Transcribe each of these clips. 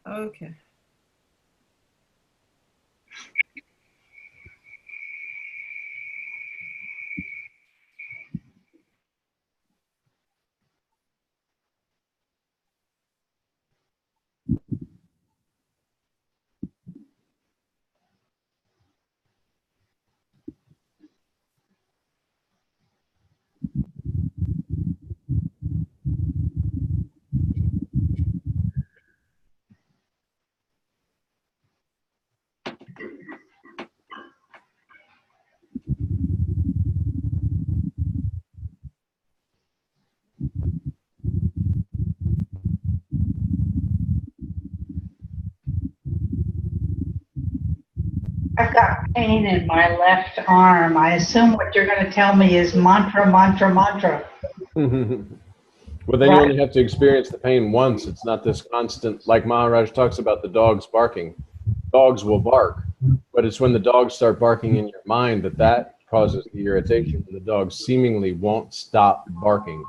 Okay. I've got pain in my left arm. I assume what you're going to tell me is mantra, mantra, mantra, Well, then you right? only have to experience the pain once. It's not this constant, like Maharaj talks about the dogs barking. Dogs will bark, but it's when the dogs start barking in your mind that that causes the irritation. The dog seemingly won't stop barking.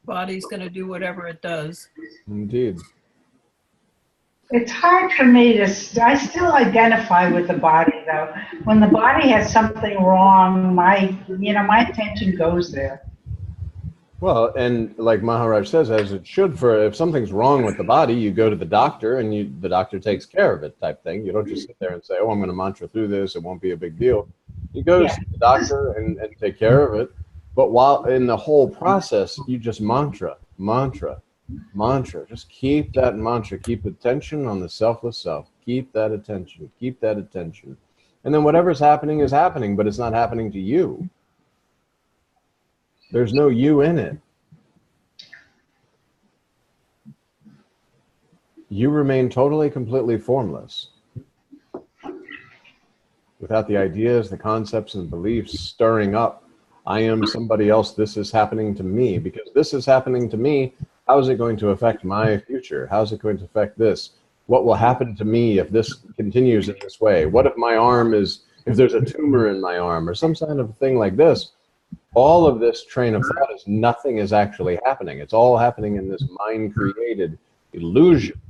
Body's going to do whatever it does. Indeed. It's hard for me to, I still identify with the body though. When the body has something wrong, my attention goes there. Well, and like Maharaj says, as it should, for if something's wrong with the body, you go to the doctor and the doctor takes care of it type thing. You don't just sit there and say, oh, I'm going to mantra through this. It won't be a big deal. You go to Yeah. see the doctor and take care of it. But while in the whole process, you just mantra, mantra, mantra. Just keep that mantra. Keep attention on the selfless self. Keep that attention. Keep that attention. And then whatever's happening is happening, but it's not happening to you. There's no you in it. You remain totally, completely formless without the ideas, the concepts, and beliefs stirring up. I am somebody else. This is happening to me. Because this is happening to me, how is it going to affect my future? How is it going to affect this? What will happen to me if this continues in this way? What if my arm is, if there's a tumor in my arm or some kind of thing like this? All of this train of thought is nothing is actually happening. It's all happening in this mind-created illusion.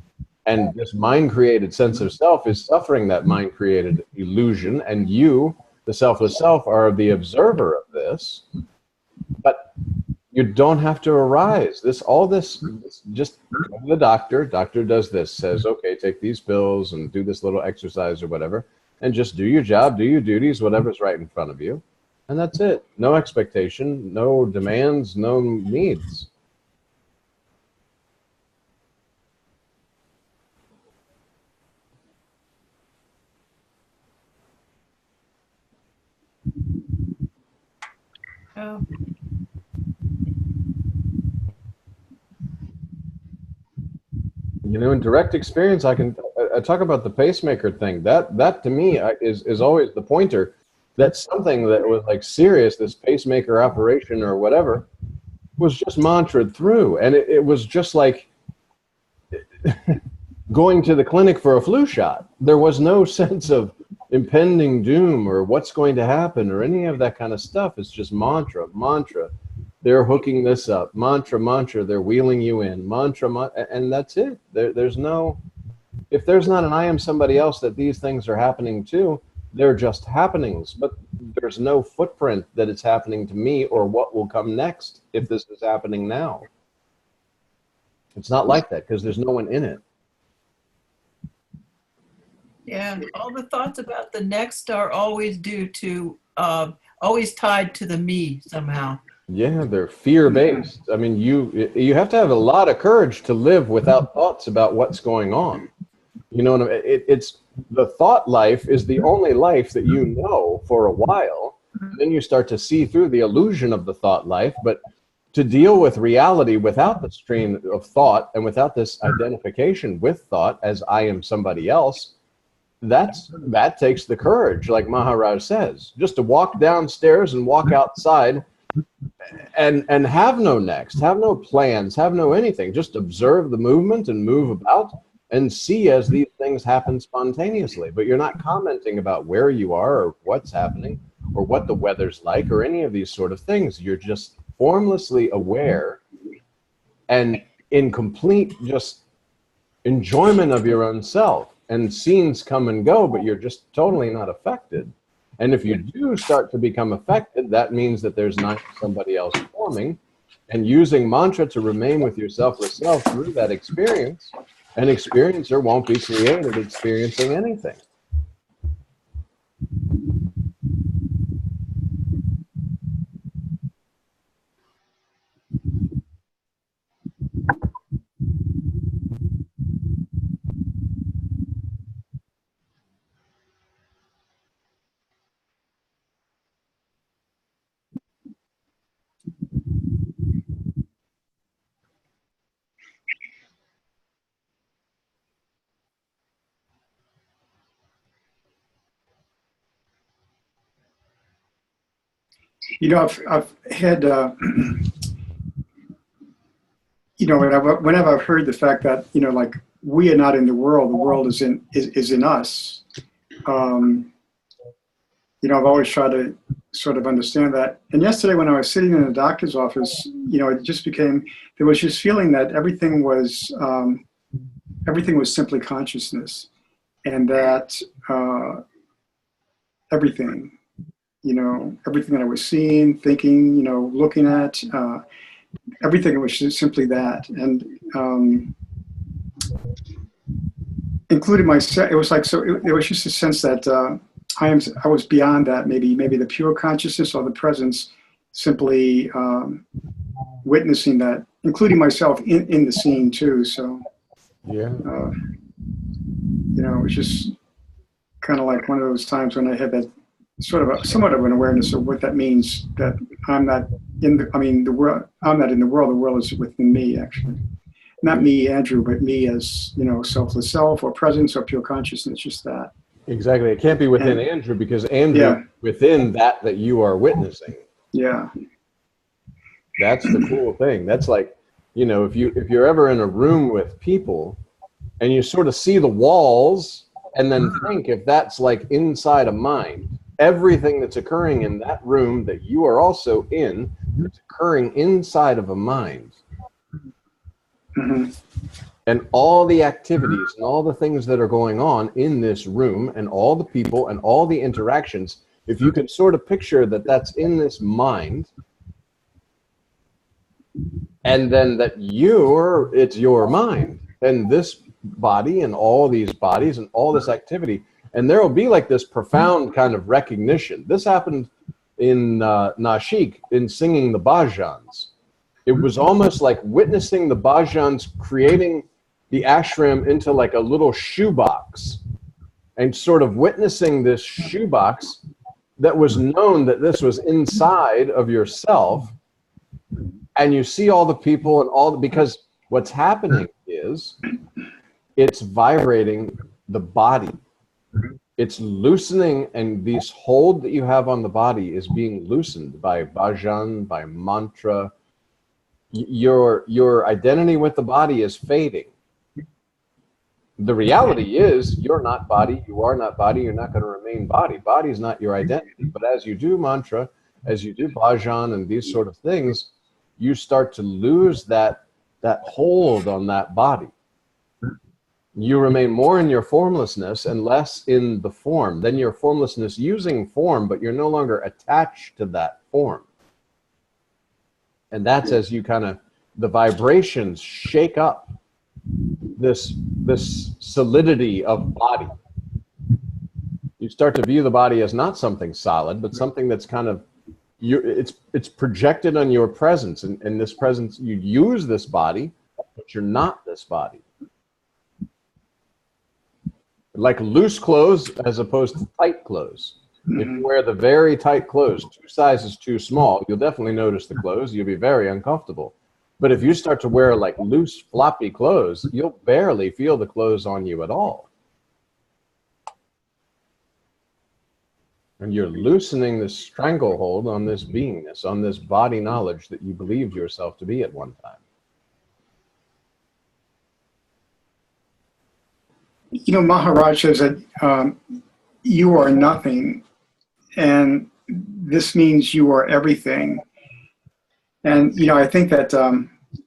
And this mind-created sense of self is suffering that mind-created illusion. And you, the selfless self, are the observer of this. But you don't have to arise. All this, just go to the doctor. Doctor does this, says, okay, take these pills and do this little exercise or whatever. And just do your job, do your duties, whatever's right in front of you. And that's it. No expectation, no demands, no needs. Oh, You know, in direct experience, I talk about the pacemaker thing. That to me is always the pointer. That's something that was like serious. This pacemaker operation or whatever was just mantraed through, and it was just like going to the clinic for a flu shot. There was no sense of impending doom or what's going to happen or any of that kind of stuff. It's just mantra, mantra. They're hooking this up. Mantra, mantra. They're wheeling you in. Mantra, and that's it. There's no, if there's not an I am somebody else that these things are happening to, they're just happenings. But there's no footprint that it's happening to me or what will come next if this is happening now. It's not like that because there's no one in it. yeah. All the thoughts about the next are always due to, always tied to the me somehow. Yeah, they're fear-based. I mean, you have to have a lot of courage to live without thoughts about what's going on. You know what I mean? It's the thought life is the only life that you know for a while. Then you start to see through the illusion of the thought life. But to deal with reality without the strain of thought and without this identification with thought as I am somebody else, that takes the courage, like Maharaj says, just to walk downstairs and walk outside and have no next, have no plans, have no anything, just observe the movement and move about and see as these things happen spontaneously. But you're not commenting about where you are or what's happening or what the weather's like or any of these sort of things. You're just formlessly aware and in complete just enjoyment of your own self. And scenes come and go, but you're just totally not affected. And if you do start to become affected, that means that there's not somebody else forming. And using mantra to remain with your selfless self through that experience, an experiencer won't be created experiencing anything. You know, I've had, you know, whenever I've heard the fact that, you know, like we are not in the world is in us. You know, I've always tried to sort of understand that. And yesterday when I was sitting in the doctor's office, you know, it just became, there was just feeling that everything was simply consciousness, and that everything, you know, everything that I was seeing, thinking, you know, looking at, everything was just simply that. And including myself, it was like, so it was just a sense that I was beyond that, maybe the pure consciousness or the presence, simply witnessing that, including myself in the scene too. So, Yeah. You know, it was just kind of like one of those times when I had that somewhat of an awareness of what that means, that I'm not in the world, I'm not in the world is within me, actually. Not me, Andrew, but me as, you know, selfless self or presence or pure consciousness, just that. Exactly. It can't be within Andrew, because Andrew within that you are witnessing. Yeah. That's the cool thing. That's like, you know, if you're ever in a room with people and you sort of see the walls and then think if that's like inside a mind, everything that's occurring in that room that you are also in, it's occurring inside of a mind. Mm-hmm. And all the activities and all the things that are going on in this room and all the people and all the interactions, if you can sort of picture that that's in this mind, and then that it's your mind and this body and all these bodies and all this activity, and there will be like this profound kind of recognition. This happened in Nashik in singing the bhajans. It was almost like witnessing the bhajans creating the ashram into like a little shoebox, and sort of witnessing this shoebox that was known that this was inside of yourself. And you see all the people and all because what's happening is it's vibrating the body. It's loosening, and this hold that you have on the body is being loosened by bhajan, by mantra. Your identity with the body is fading. The reality is you're not body, you are not body, you're not going to remain body. Body is not your identity. But as you do mantra, as you do bhajan and these sort of things, you start to lose that hold on that body. You remain more in your formlessness and less in the form. Then your formlessness using form, but you're no longer attached to that form. And that's as you kind of, the vibrations shake up this solidity of body. You start to view the body as not something solid, but something that's kind of, it's projected on your presence, and this presence, you use this body, but you're not this body. Like loose clothes as opposed to tight clothes. If you wear the very tight clothes, 2 sizes too small, you'll definitely notice the clothes. You'll be very uncomfortable. But if you start to wear like loose, floppy clothes, you'll barely feel the clothes on you at all. And you're loosening this stranglehold on this beingness, on this body knowledge that you believed yourself to be at one time. You know, Maharaj says that you are nothing, and this means you are everything. And, you know, I think that,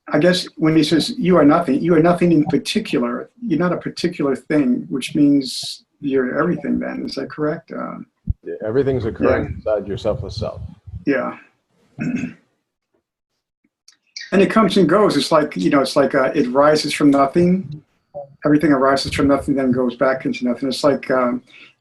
I guess when he says you are nothing in particular. You're not a particular thing, which means you're everything then. Is that correct? Everything's occurring inside your selfless self. Yeah. And it comes and goes. It's like, you know, it's like it rises from nothing. Everything arises from nothing, then goes back into nothing. It's like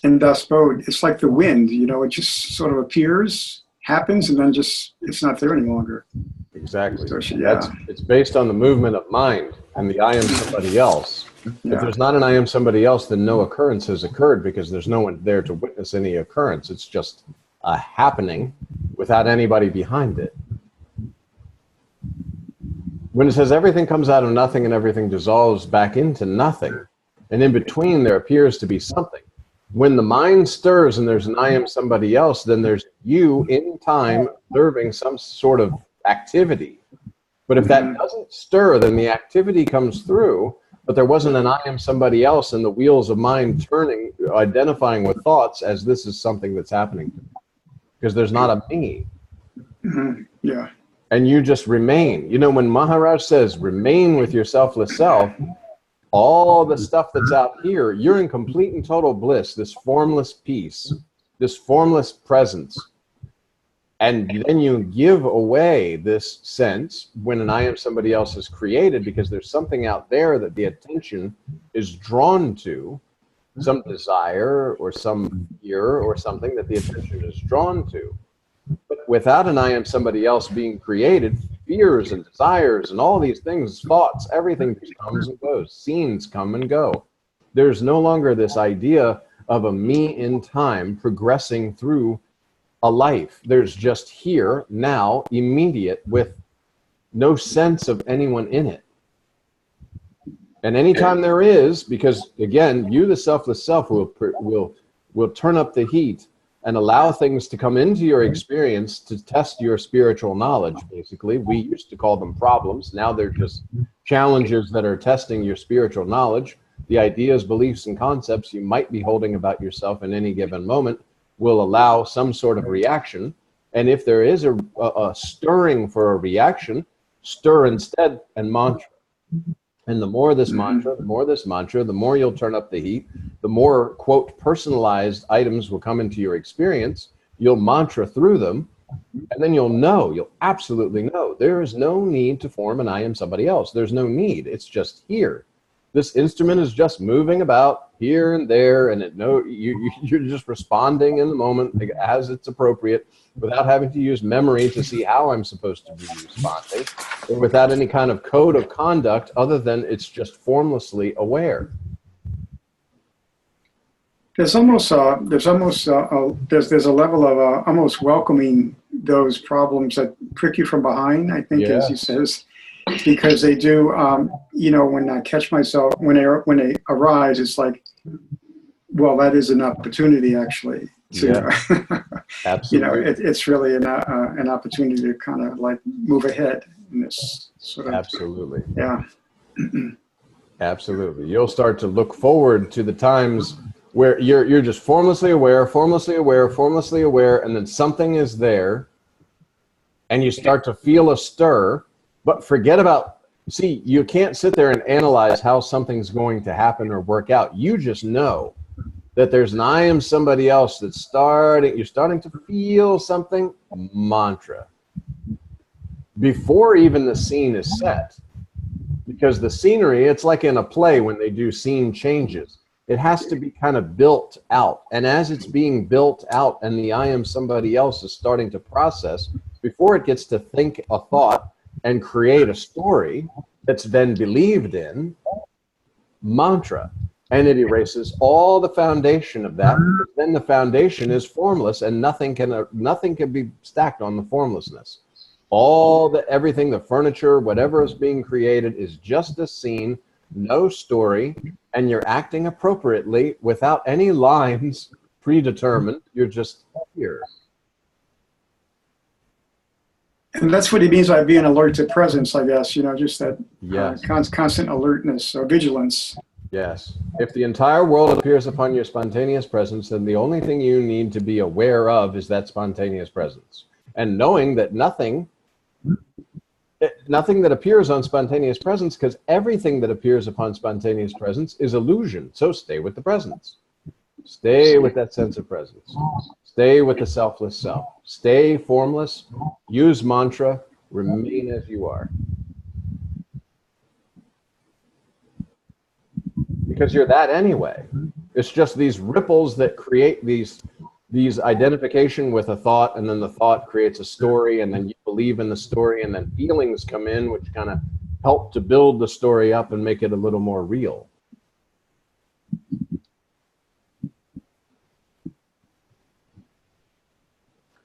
in Das Boot, it's like the wind, you know, it just sort of appears, happens, and then just, it's not there any longer. Exactly. So, yeah. It's based on the movement of mind and the I am somebody else. Yeah. If there's not an I am somebody else, then no occurrence has occurred because there's no one there to witness any occurrence. It's just a happening without anybody behind it. When it says everything comes out of nothing and everything dissolves back into nothing, and in between there appears to be something. When the mind stirs and there's an I am somebody else, then there's you in time observing some sort of activity. But if that doesn't stir, then the activity comes through, but there wasn't an I am somebody else and the wheels of mind turning, identifying with thoughts as this is something that's happening to me. Because there's not a me. Yeah. And you just remain. You know, when Maharaj says, remain with your selfless self, all the stuff that's out here, you're in complete and total bliss, this formless peace, this formless presence. And then you give away this sense when an I am somebody else is created because there's something out there that the attention is drawn to, some desire or some fear or something that the attention is drawn to. But without an I am somebody else being created, fears and desires and all these things, thoughts, everything just comes and goes. Scenes come and go. There's no longer this idea of a me in time progressing through a life. There's just here, now, immediate, with no sense of anyone in it. And anytime there is, because again, you, the selfless self, will turn up the heat and allow things to come into your experience to test your spiritual knowledge, basically. We used to call them problems. Now they're just challenges that are testing your spiritual knowledge. The ideas, beliefs, and concepts you might be holding about yourself in any given moment will allow some sort of reaction. And if there is a stirring for a reaction, stir instead and mantra. And the more this mantra, the more you'll turn up the heat, the more, quote, personalized items will come into your experience. You'll mantra through them, and then you'll absolutely know. There is no need to form an I am somebody else. There's no need. It's just here. This instrument is just moving about here and there, and you're just responding in the moment as it's appropriate without having to use memory to see how I'm supposed to be responding, or without any kind of code of conduct other than it's just formlessly aware. There's a level of almost welcoming those problems that prick you from behind, I think, as he says, because they do. You know, when I catch myself when they arise, it's like, well, that is an opportunity actually. Absolutely. You know, it's really an opportunity to kind of like move ahead in this sort of. Absolutely. Yeah. Absolutely. You'll start to look forward to the times where you're just formlessly aware, and then something is there, and you start to feel a stir, but forget about. See, you can't sit there and analyze how something's going to happen or work out. You just know that there's an I am somebody else that's you're starting to feel something, mantra. Before even the scene is set. Because the scenery, it's like in a play when they do scene changes. It has to be kind of built out. And as it's being built out and the I am somebody else is starting to process, before it gets to think a thought and create a story that's then believed in, mantra. And it erases all the foundation of that. Then the foundation is formless, and nothing can be stacked on the formlessness. Everything, the furniture, whatever is being created is just a scene, no story, and you're acting appropriately without any lines predetermined. You're just here. And that's what he means by being alert to presence, I guess. You know, just that constant alertness or vigilance. Yes. If the entire world appears upon your spontaneous presence, then the only thing you need to be aware of is that spontaneous presence. And knowing that nothing that appears on spontaneous presence, because everything that appears upon spontaneous presence is illusion. So stay with the presence. Stay with that sense of presence. Stay with the selfless self. Stay formless. Use mantra. Remain as you are. Because you're that anyway. It's just these ripples that create these identification with a thought, and then the thought creates a story, and then you believe in the story, and then feelings come in which kind of help to build the story up and make it a little more real.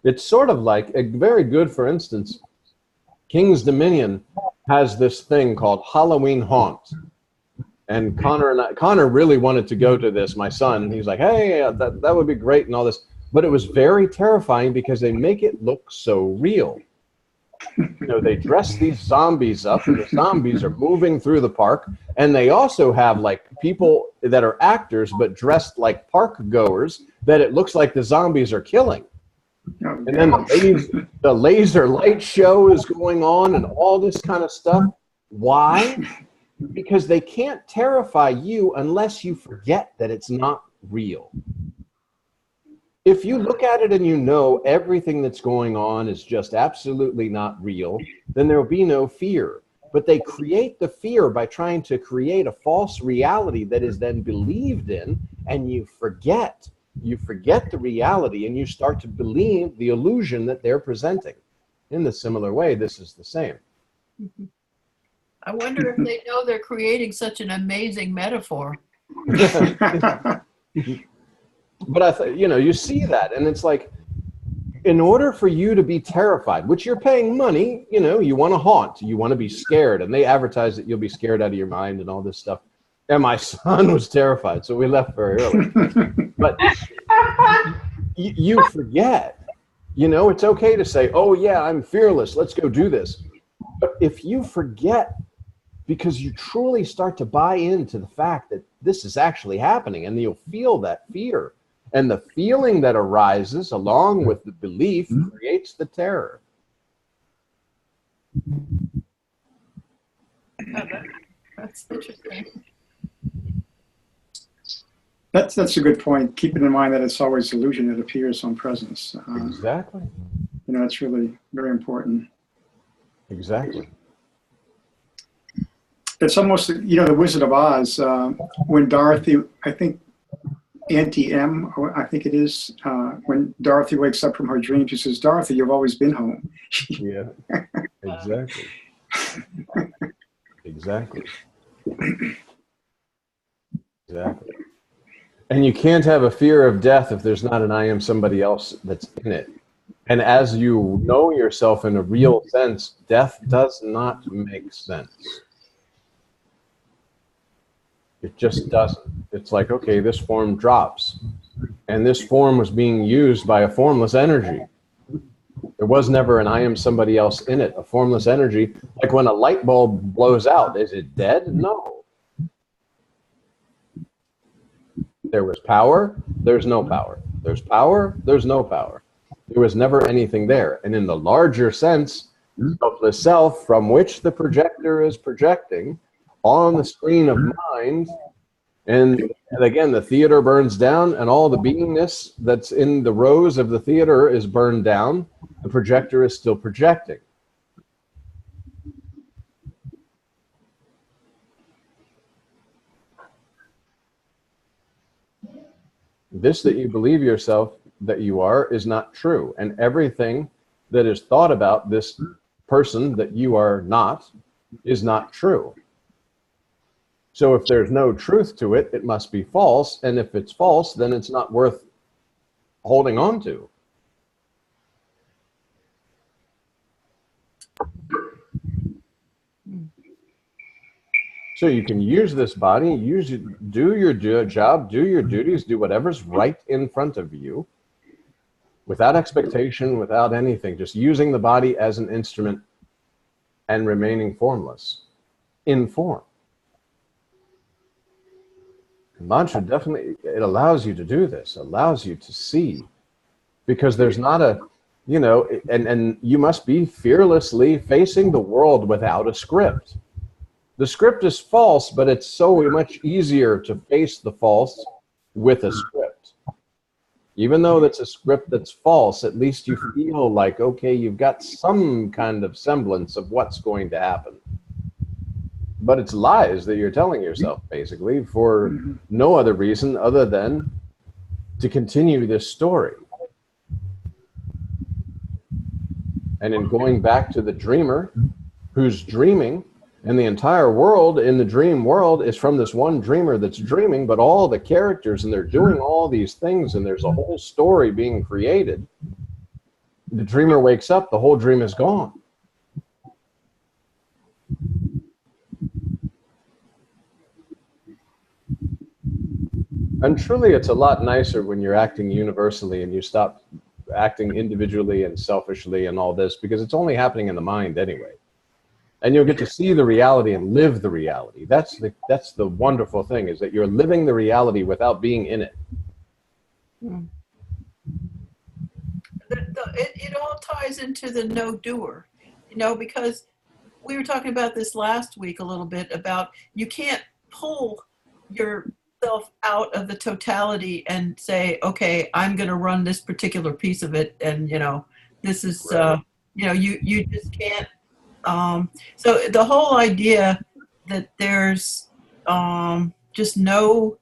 It's sort of like a very good, for instance, King's Dominion has this thing called Halloween Haunt. And Connor really wanted to go to this, my son, and he's like, hey, that would be great and all this. But it was very terrifying because they make it look so real. You know, they dress these zombies up, and the zombies are moving through the park. And they also have like people that are actors, but dressed like park goers that it looks like the zombies are killing. And then the laser light show is going on and all this kind of stuff. Why? Because they can't terrify you unless you forget that it's not real. If you look at it and you know everything that's going on is just absolutely not real, then there will be no fear. But they create the fear by trying to create a false reality that is then believed in, and you forget. You forget the reality, and you start to believe the illusion that they're presenting. In the similar way, this is the same. I wonder if they know they're creating such an amazing metaphor. But you see that, and it's like, in order for you to be terrified, which you're paying money, you want to haunt, you want to be scared, and they advertise that you'll be scared out of your mind and all this stuff. And my son was terrified, so we left very early. But you forget, it's okay to say, oh yeah, I'm fearless, let's go do this. But if you forget, because you truly start to buy into the fact that this is actually happening, and you'll feel that fear. And the feeling that arises along with the belief creates the terror. That's interesting. That's a good point. Keeping in mind that it's always illusion that appears on presence. Exactly. That's really very important. Exactly. It's almost, the Wizard of Oz, when Dorothy, I think Auntie M, I think it is, when Dorothy wakes up from her dream, she says, Dorothy, you've always been home. Yeah, exactly. Exactly. Exactly. And you can't have a fear of death if there's not an I am somebody else that's in it. And as you know yourself in a real sense, death does not make sense. It just doesn't. It's like, okay, this form drops. And this form was being used by a formless energy. There was never an I am somebody else in it, a formless energy. Like when a light bulb blows out, is it dead? No. There was power, there's no power. There's power, there's no power. There was never anything there. And in the larger sense, selfless self from which the projector is projecting on the screen of mind, and again, the theater burns down and all the beingness that's in the rows of the theater is burned down. The projector is still projecting. This that you believe yourself that you are is not true. And everything that is thought about this person that you are not is not true. So if there's no truth to it, it must be false. And if it's false, then it's not worth holding on to. So you can use this body, do your job, do your duties, do whatever's right in front of you, without expectation, without anything, just using the body as an instrument and remaining formless, in form. Mantra definitely, it allows you to do this, allows you to see, because there's not a, you know, and you must be fearlessly facing the world without a script. The script is false, but it's so much easier to face the false with a script. Even though that's a script that's false, at least you feel like, okay, you've got some kind of semblance of what's going to happen. But it's lies that you're telling yourself, basically, for no other reason other than to continue this story. And in going back to the dreamer who's dreaming, and the entire world in the dream world is from this one dreamer that's dreaming, but all the characters, and they're doing all these things, and there's a whole story being created. The dreamer wakes up, the whole dream is gone. And truly, it's a lot nicer when you're acting universally and you stop acting individually and selfishly and all this, because it's only happening in the mind anyway. And you'll get to see the reality and live the reality. That's the wonderful thing, is that you're living the reality without being in it. It all ties into the no doer, you know, because we were talking about this last week a little bit about you can't pull yourself out of the totality and say, okay, I'm going to run this particular piece of it. And, you know, this is, you know, you just can't. So the whole idea that there's just no,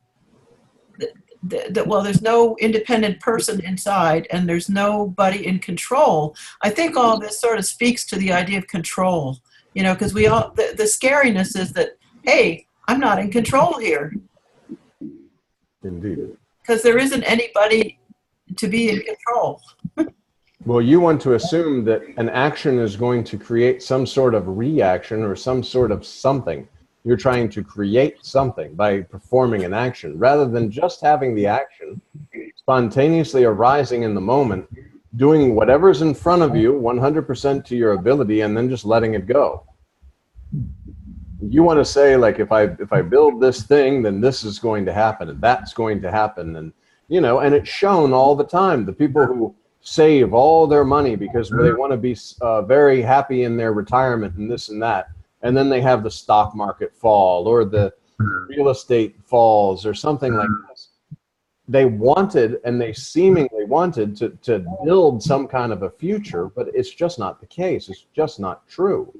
well, there's no independent person inside and there's nobody in control. I think all this sort of speaks to the idea of control, you know, because we all, the scariness is that, hey, I'm not in control here. Indeed. Because there isn't anybody to be in control. Well, you want to assume that an action is going to create some sort of reaction or some sort of something. You're trying to create something by performing an action, rather than just having the action spontaneously arising in the moment, doing whatever's in front of you 100% to your ability, and then just letting it go. You want to say, like, if I build this thing, then this is going to happen, and that's going to happen, and, you know, and it's shown all the time. The people who save all their money because they want to be very happy in their retirement and this and that, and then they have the stock market fall or the real estate falls or something like this. They wanted, and they seemingly wanted to build some kind of a future, but it's just not the case. It's just not true.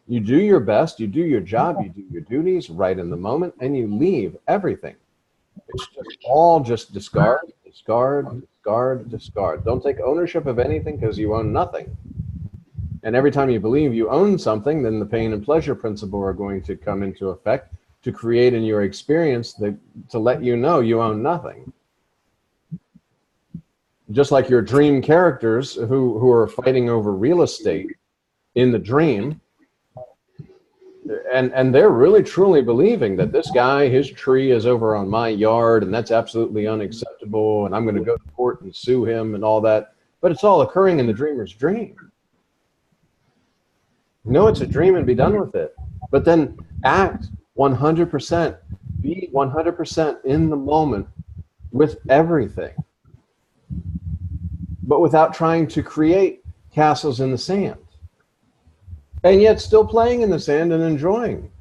You do your best, you do your job, you do your duties right in the moment, and you leave everything. It's just all just discard, discard, discard, discard. Don't take ownership of anything, because you own nothing. And every time you believe you own something, then the pain and pleasure principle are going to come into effect to create in your experience to let you know you own nothing. Just like your dream characters who are fighting over real estate in the dream, and they're really truly believing that this guy, his tree is over on my yard, and that's absolutely unacceptable, and I'm going to go to court and sue him and all that. But it's all occurring in the dreamer's dream. No, it's a dream, and be done with it. But then act 100%, be 100% in the moment with everything, but without trying to create castles in the sand. And yet still playing in the sand and enjoying.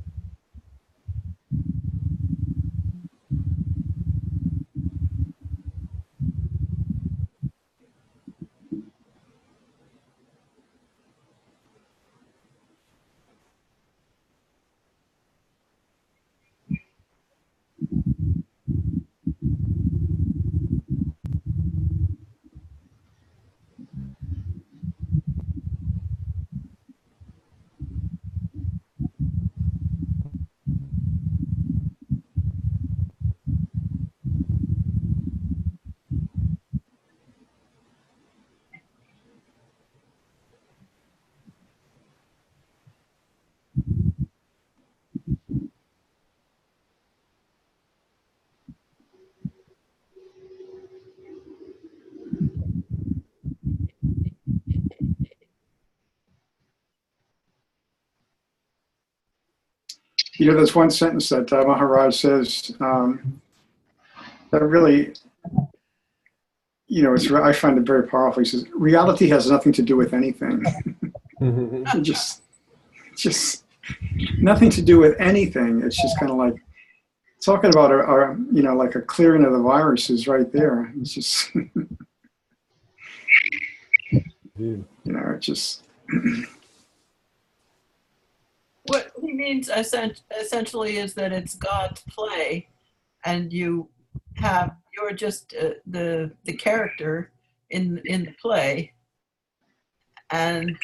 You know, there's one sentence that Maharaj says, that really, you know, I find it very powerful. He says, reality has nothing to do with anything. just nothing to do with anything. It's just kind of like talking about our, you know, like a clearing of the viruses right there. It's just, you know, it just. What he means essentially is that it's God's play, and you're just the character in the play, and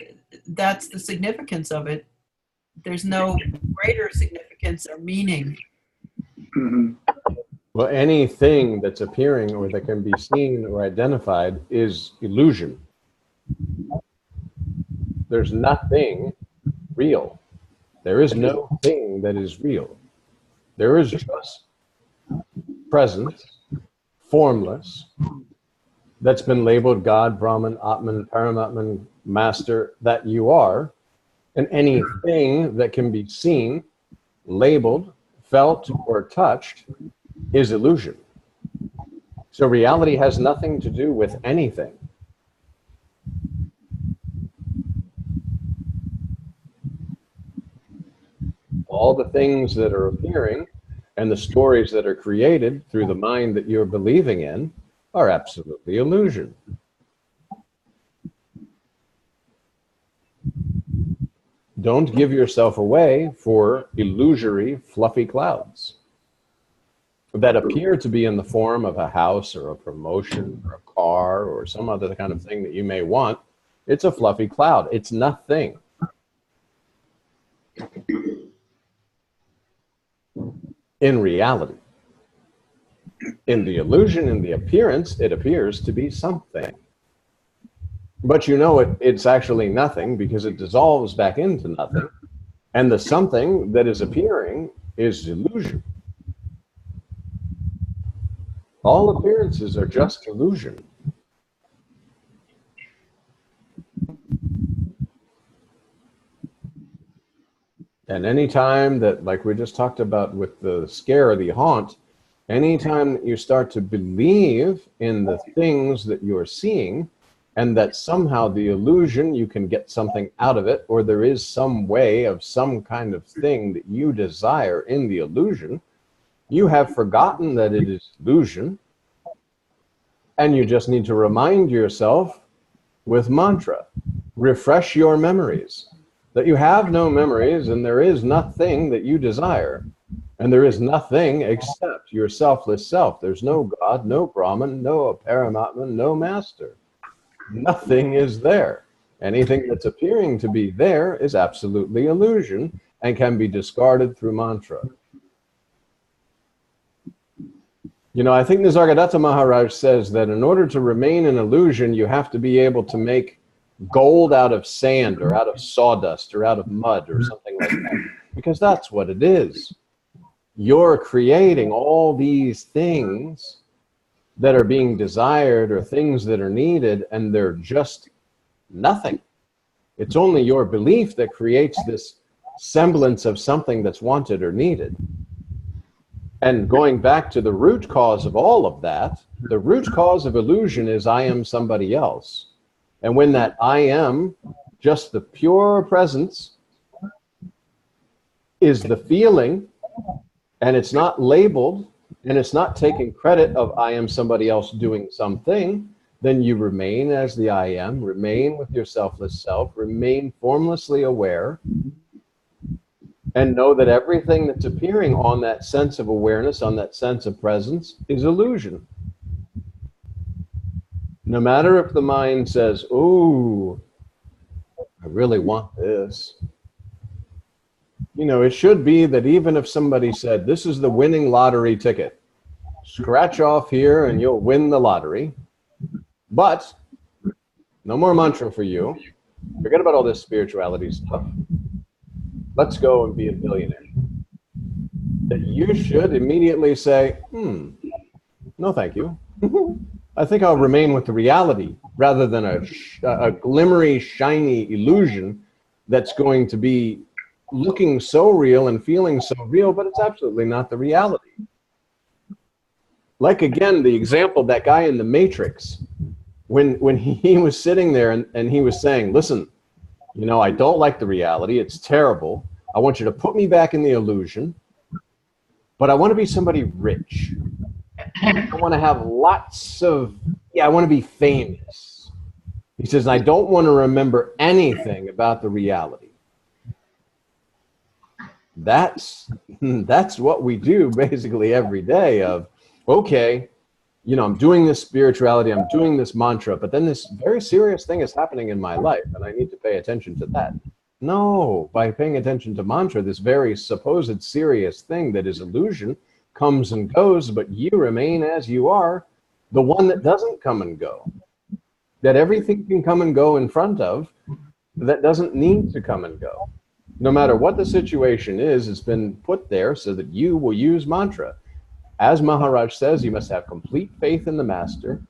that's the significance of it. There's no greater significance or meaning. Mm-hmm. Well, anything that's appearing or that can be seen or identified is illusion. There's nothing real. There is no thing that is real. There is just present, formless, that's been labeled God, Brahman, Atman, Paramatman, Master, that you are, and anything that can be seen, labeled, felt, or touched is illusion. So reality has nothing to do with anything. All the things that are appearing and the stories that are created through the mind that you're believing in are absolutely illusion. Don't give yourself away for illusory, fluffy clouds that appear to be in the form of a house or a promotion or a car or some other kind of thing that you may want. It's a fluffy cloud. It's nothing. In reality, in the illusion, in the appearance, it appears to be something. But you know it's actually nothing because it dissolves back into nothing. And the something that is appearing is illusion. All appearances are just illusion. And any time that, like we just talked about with the scare or the haunt, anytime that you start to believe in the things that you're seeing, and that somehow the illusion, you can get something out of it, or there is some way of some kind of thing that you desire in the illusion, you have forgotten that it is illusion, and you just need to remind yourself with mantra, refresh your memories, that you have no memories and there is nothing that you desire, and there is nothing except your selfless self. There's no God, no Brahman, no Paramatman, no Master. Nothing is there. Anything that's appearing to be there is absolutely illusion and can be discarded through mantra. You know, I think Nisargadatta Maharaj says that in order to remain in illusion, you have to be able to make gold out of sand or out of sawdust or out of mud or something like that, because that's what it is. You're creating all these things that are being desired or things that are needed, and they're just nothing. It's only your belief that creates this semblance of something that's wanted or needed. And going back to the root cause of all of that, the root cause of illusion is I am somebody else. And when that I am, just the pure presence, is the feeling, and it's not labeled, and it's not taking credit of I am somebody else doing something, then you remain as the I am, remain with your selfless self, remain formlessly aware, and know that everything that's appearing on that sense of awareness, on that sense of presence, is illusion. No matter if the mind says, "Oh, I really want this." You know, it should be that even if somebody said, "This is the winning lottery ticket. Scratch off here and you'll win the lottery. But no more mantra for you. Forget about all this spirituality stuff. Let's go and be a billionaire." That you should immediately say, "No, thank you. I think I'll remain with the reality rather than a glimmery, shiny illusion that's going to be looking so real and feeling so real, but it's absolutely not the reality." Like, again, the example, that guy in the Matrix, when he was sitting there and he was saying, listen, you know, I don't like the reality. It's terrible. I want you to put me back in the illusion, but I want to be somebody rich. I want to have lots of, I want to be famous. He says, I don't want to remember anything about the reality. That's what we do basically every day of, okay, you know, I'm doing this spirituality, I'm doing this mantra, but then this very serious thing is happening in my life and I need to pay attention to that. No, by paying attention to mantra, this very supposed serious thing that is illusion comes and goes, but you remain as you are, the one that doesn't come and go, that everything can come and go in front of, that doesn't need to come and go. No matter what the situation is, it's been put there so that you will use mantra. As Maharaj says, you must have complete faith in the master.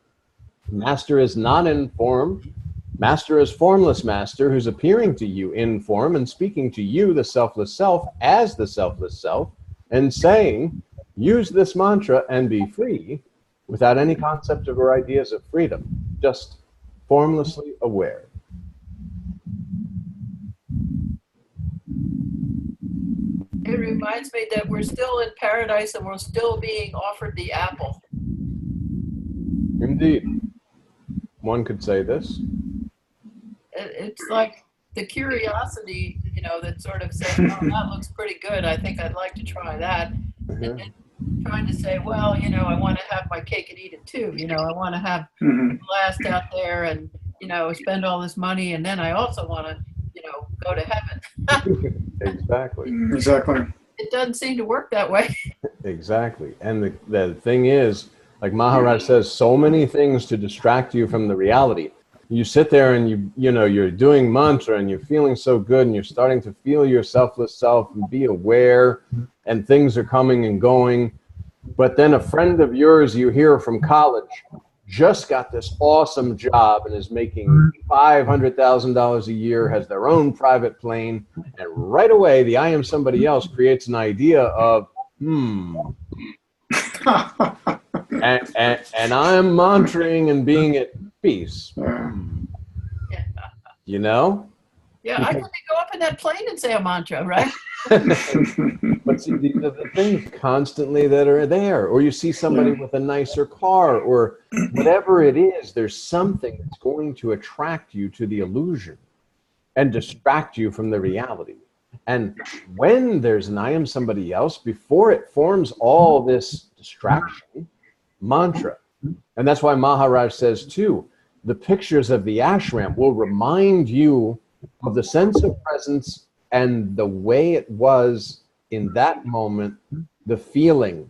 Master is not in form. Master is formless master who's appearing to you in form and speaking to you, the selfless self, as the selfless self, and saying, use this mantra and be free, without any concept of or ideas of freedom, just formlessly aware. It reminds me that we're still in paradise and we're still being offered the apple. Indeed. One could say this. It's like the curiosity, you know, that sort of says, oh, that looks pretty good. I think I'd like to try that. And then trying to say, well, you know, I want to have my cake and eat it too. You know, I want to have a blast out there and, you know, spend all this money. And then I also want to, you know, go to heaven. Exactly. Exactly. It doesn't seem to work that way. Exactly. And the thing is, like Maharaj says, so many things to distract you from the reality. You sit there and you know, you're doing mantra and you're feeling so good and you're starting to feel your selfless self and be aware and things are coming and going. But then a friend of yours you hear from college just got this awesome job and is making $500,000 a year, has their own private plane, and right away the I am somebody else creates an idea of, and I'm mantraing and being at peace. You know? Yeah, I can go up in that plane and say a mantra, right? But see, the things constantly that are there, or you see somebody with a nicer car, or whatever it is, there's something that's going to attract you to the illusion and distract you from the reality. And when there's an I am somebody else, before it forms all this distraction, mantra. And that's why Maharaj says too, the pictures of the ashram will remind you of the sense of presence and the way it was in that moment, the feeling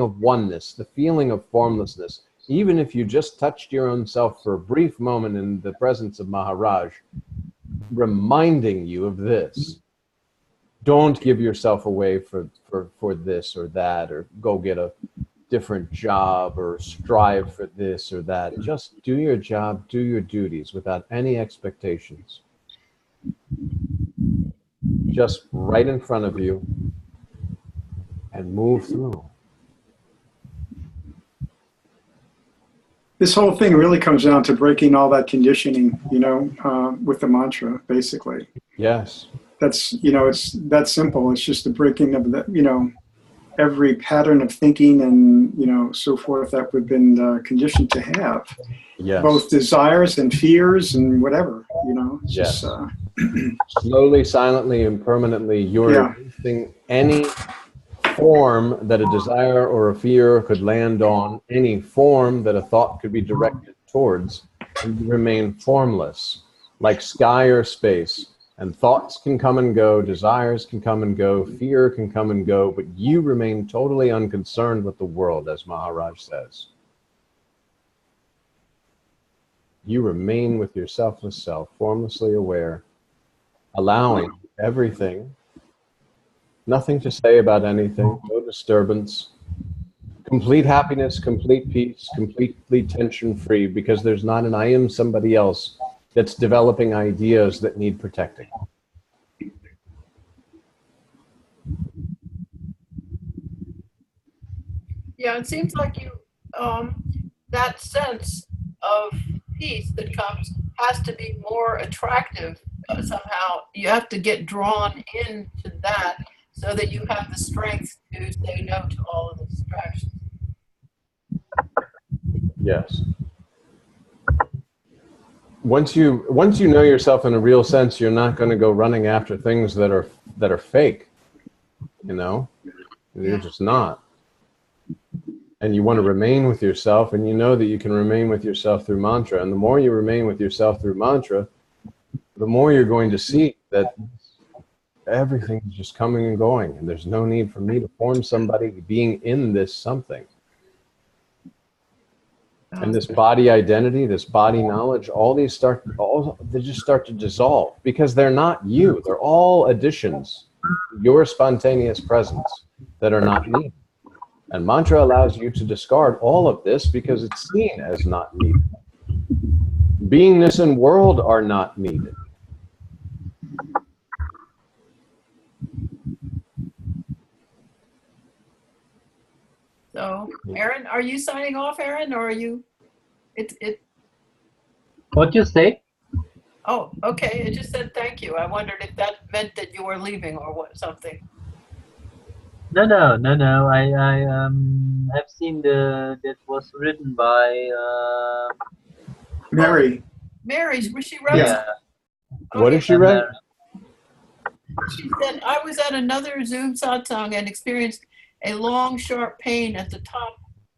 of oneness, the feeling of formlessness. Even if you just touched your own self for a brief moment in the presence of Maharaj, reminding you of this. Don't give yourself away for this or that, or go get a different job or strive for this or that. Just do your job, do your duties without any expectations. Just right in front of you and move through. This whole thing really comes down to breaking all that conditioning, you know, with the mantra, basically. Yes. That's, you know, it's that simple. It's just the breaking of the, you know, every pattern of thinking and, you know, so forth that we've been conditioned to have. Yes. Both desires and fears and whatever, you know. It's Yes. just, slowly, silently, and permanently, you're using any form that a desire or a fear could land on, any form that a thought could be directed towards, and you remain formless, like sky or space. And thoughts can come and go, desires can come and go, fear can come and go, but you remain totally unconcerned with the world, as Maharaj says. You remain with your selfless self, formlessly aware, allowing everything, nothing to say about anything, no disturbance, complete happiness, complete peace, completely tension-free, because there's not an I am somebody else that's developing ideas that need protecting. Yeah, it seems like that sense of peace that comes has to be more attractive somehow. You have to get drawn into that so that you have the strength to say no to all of the distractions. Yes. Once you know yourself in a real sense, you're not going to go running after things that are fake. You know, you're just not. And you want to remain with yourself, and you know that you can remain with yourself through mantra. And the more you remain with yourself through mantra, the more you're going to see that everything is just coming and going, and there's no need for me to form somebody being in this something. And this body identity, this body knowledge, they just start to dissolve because they're not you. They're all additions, your spontaneous presence that are not needed. And mantra allows you to discard all of this because it's seen as not needed. Beingness and world are not needed. So, Aaron, are you signing off, Aaron, or are you? What you say? Oh, okay. It just said thank you. I wondered if that meant that you were leaving or what something. No. I've seen that was written by Mary. Mary, she wrote. yeah. Oh, What did she write? She said, I was at another Zoom satsang and experienced a long, sharp pain at the top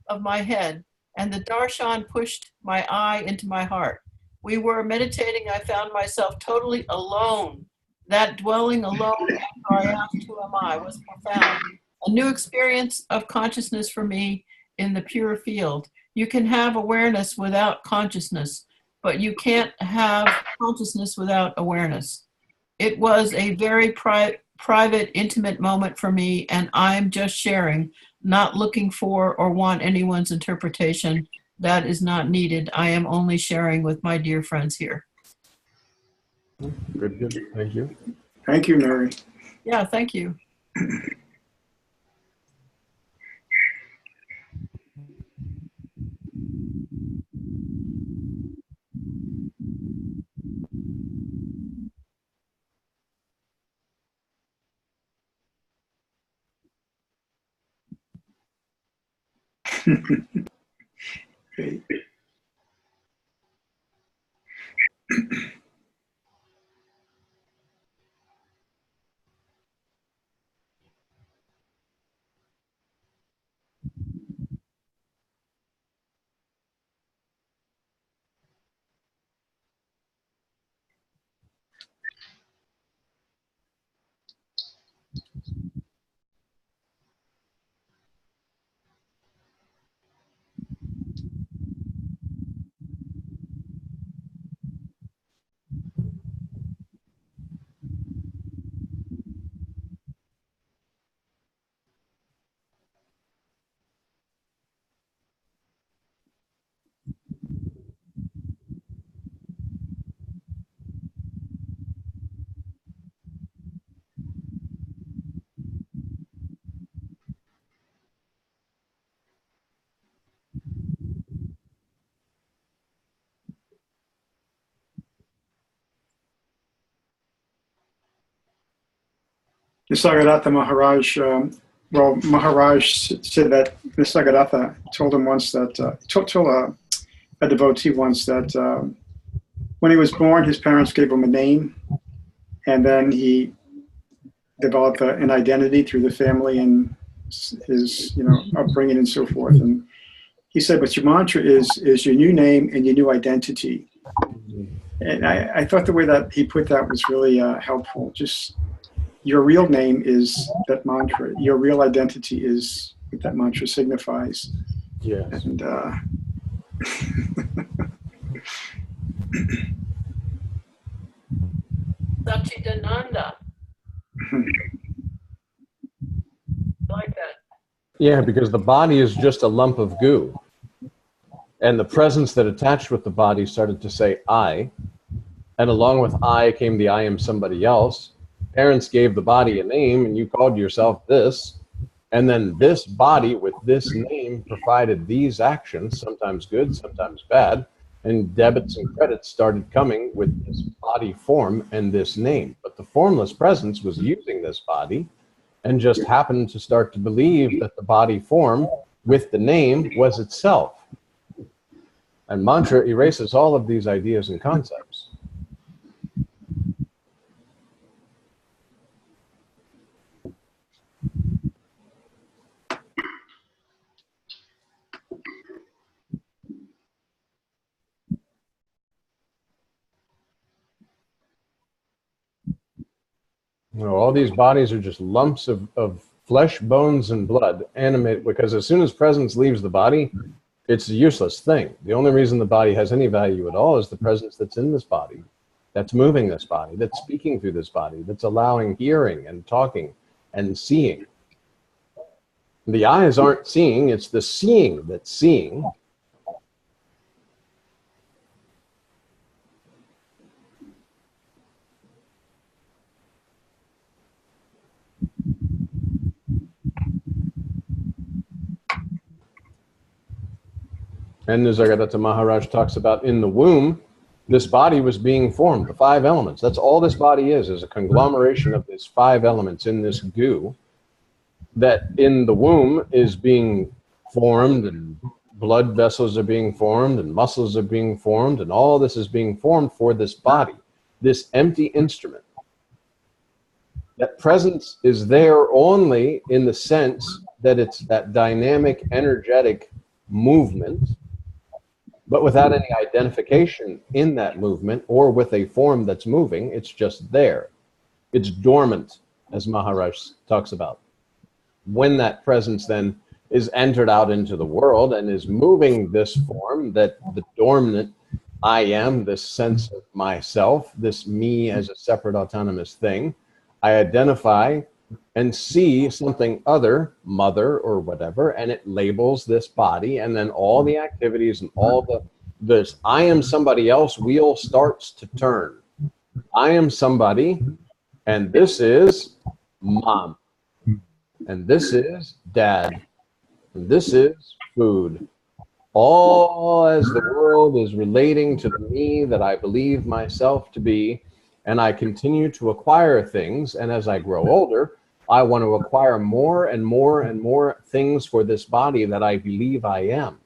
of my head, and the darshan pushed my eye into my heart. We were meditating. I found myself totally alone. That dwelling alone after I asked who am I was profound. A new experience of consciousness for me in the pure field. You can have awareness without consciousness, but you can't have consciousness without awareness. It was a very private, intimate moment for me, and I'm just sharing, not looking for or want anyone's interpretation. That is not needed. I am only sharing with my dear friends here. Good. Thank you. Thank you, Mary. Yeah, thank you. Great. Nisargadatta Maharaj, Maharaj said that Nisargadatta told him once that, told a devotee once that when he was born, his parents gave him a name, and then he developed an identity through the family and his, upbringing and so forth. And he said, but your mantra is your new name and your new identity. And I thought the way that he put that was really helpful. Just your real name is that mantra. Your real identity is what that mantra signifies. Yes. And Sachidananda. I like that. Yeah, because the body is just a lump of goo. And the presence that attached with the body started to say I. And along with I came the I am somebody else. Parents gave the body a name and you called yourself this. And then this body with this name provided these actions, sometimes good, sometimes bad, and debits and credits started coming with this body form and this name. But the formless presence was using this body and just happened to start to believe that the body form with the name was itself. And mantra erases all of these ideas and concepts. You know, all these bodies are just lumps of flesh, bones, and blood, animate, because as soon as presence leaves the body, it's a useless thing. The only reason the body has any value at all is the presence that's in this body, that's moving this body, that's speaking through this body, that's allowing hearing and talking and seeing. The eyes aren't seeing, it's the seeing that's seeing. And Nisargadatta Maharaj talks about in the womb, this body was being formed, the 5 elements. That's all this body is a conglomeration of these 5 elements in this goo that in the womb is being formed, and blood vessels are being formed, and muscles are being formed, and all this is being formed for this body, this empty instrument. That presence is there only in the sense that it's that dynamic, energetic movement, but without any identification in that movement or with a form that's moving. It's just there. It's dormant, as Maharaj talks about. When that presence then is entered out into the world and is moving this form, that the dormant I am, this sense of myself, this me as a separate autonomous thing, I identify and see something other, mother or whatever, and it labels this body, and then all the activities and all this I am somebody else wheel starts to turn. I am somebody, and this is mom, and this is dad, and this is food. All as the world is relating to the me that I believe myself to be, and I continue to acquire things, and as I grow older, I want to acquire more and more and more things for this body that I believe I am.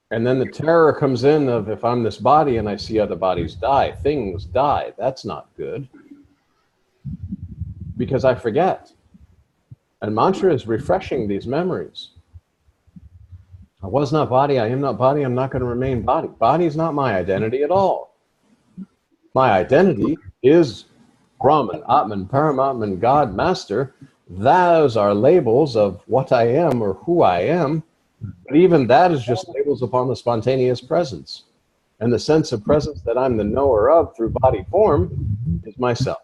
And then the terror comes in of, if I'm this body and I see other bodies die, things die, that's not good. Because I forget. And mantra is refreshing these memories. I was not body, I am not body, I'm not going to remain body. Body is not my identity at all. My identity is Brahman, Atman, Paramatman, God, Master. Those are labels of what I am or who I am. But even that is just labels upon the spontaneous presence. And the sense of presence that I'm the knower of through body form is myself.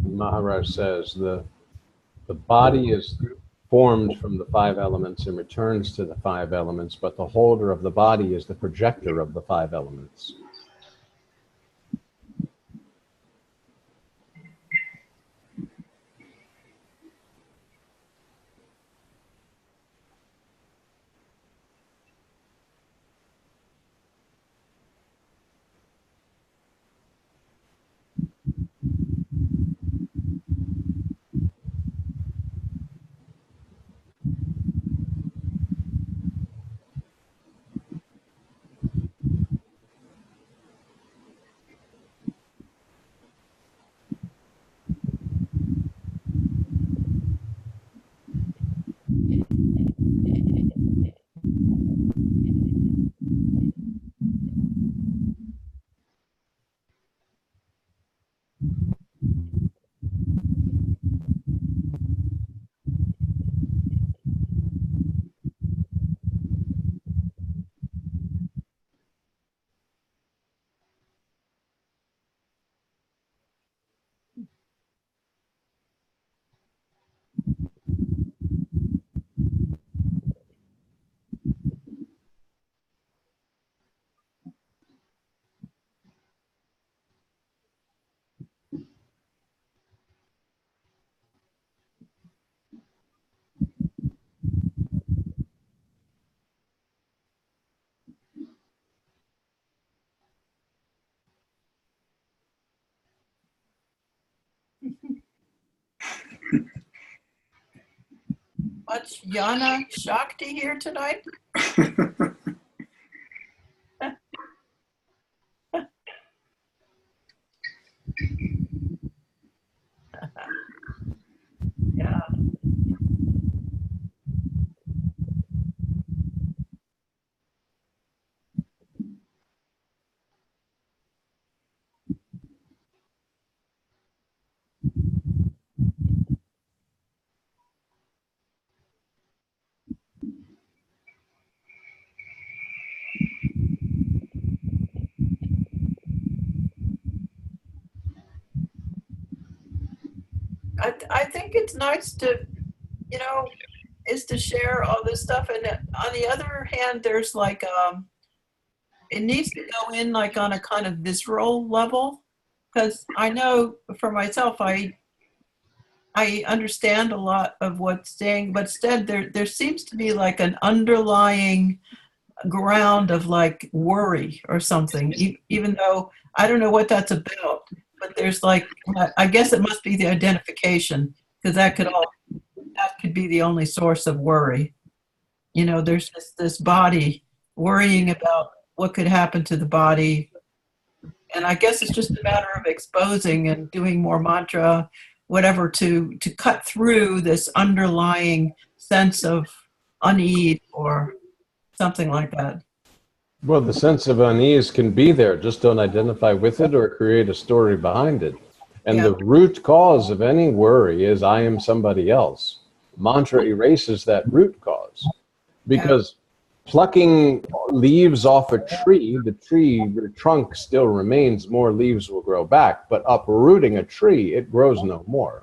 Maharaj says the body is formed from the 5 elements and returns to the 5 elements, but the holder of the body is the projector of the 5 elements. Much Yana Shakti here tonight? Yeah. I think it's nice to, you know, is to share all this stuff. And on the other hand, there's like, it needs to go in like on a kind of visceral level. Because I know for myself, I understand a lot of what's saying, but instead there seems to be like an underlying ground of like worry or something, even though I don't know what that's about. But there's like, I guess it must be the identification, because that could be the only source of worry. You know, there's just this body worrying about what could happen to the body. And I guess it's just a matter of exposing and doing more mantra, whatever, to cut through this underlying sense of unease or something like that. Well, the sense of unease can be there. Just don't identify with it or create a story behind it. And Yeah. the root cause of any worry is I am somebody else. Mantra erases that root cause. Because plucking leaves off a tree, the trunk still remains, more leaves will grow back. But uprooting a tree, it grows no more.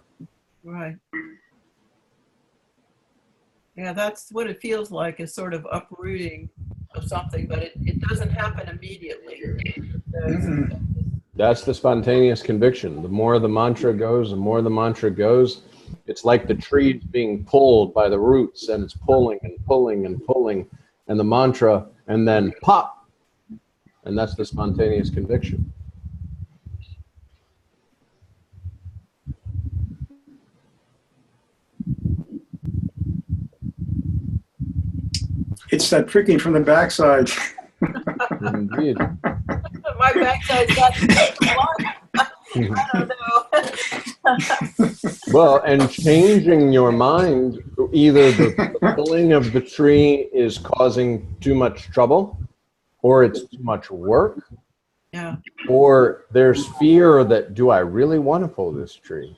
Right. Yeah, that's what it feels like, is sort of uprooting of something, but it doesn't happen immediately. That's the spontaneous conviction. The more the mantra goes, it's like the tree being pulled by the roots, and it's pulling and pulling and pulling, and the mantra, and then pop. And that's the spontaneous conviction. It's that pricking from the backside. Indeed. My backside's got I don't know. Well, and changing your mind, either the pulling of the tree is causing too much trouble, or it's too much work, Yeah. or there's fear that, do I really want to pull this tree?